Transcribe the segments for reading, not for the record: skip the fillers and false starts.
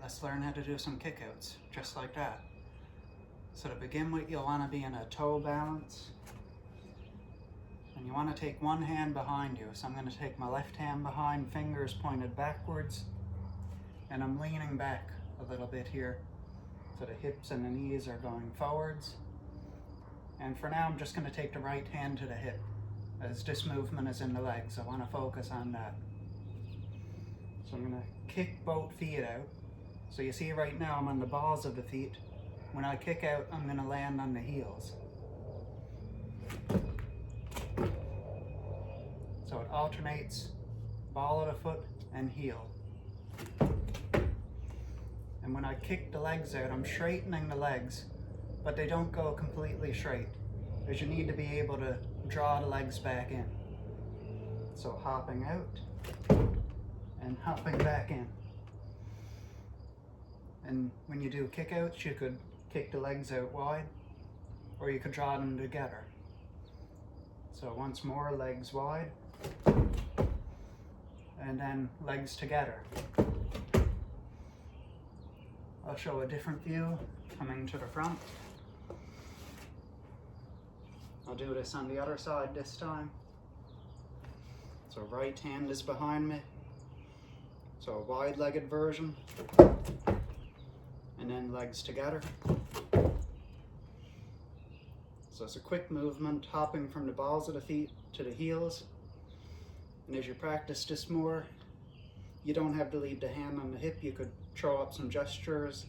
let's learn how to do some kickouts, just like that. So to begin with, you'll want to be in a toe balance. And you want to take one hand behind you. So I'm going to take my left hand behind, fingers pointed backwards. And I'm leaning back a little bit here. So the hips and the knees are going forwards. And for now, I'm just going to take the right hand to the hip, as this movement is in the legs. I want to focus on that. So I'm going to kick both feet out. So you see right now I'm on the balls of the feet. When I kick out, I'm going to land on the heels. So it alternates ball of the foot and heel. And when I kick the legs out, I'm straightening the legs, but they don't go completely straight, as you need to be able to draw the legs back in. So hopping out and hopping back in. And when you do kickouts, you could kick the legs out wide, or you could draw them together. So once more, legs wide, and then legs together. I'll show a different view coming to the front. I'll do this on the other side this time. So right hand is behind me. So a wide-legged version. And then legs together. So it's a quick movement, hopping from the balls of the feet to the heels. And as you practice this more, you don't have to leave the hand on the hip. You could throw up some gestures,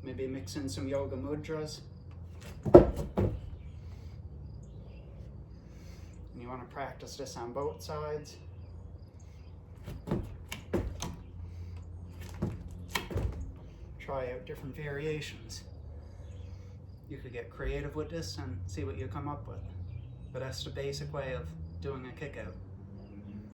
maybe mix in some yoga mudras. And you want to practice this on both sides. Try out different variations. You could get creative with this and see what you come up with. But that's the basic way of doing a kick out.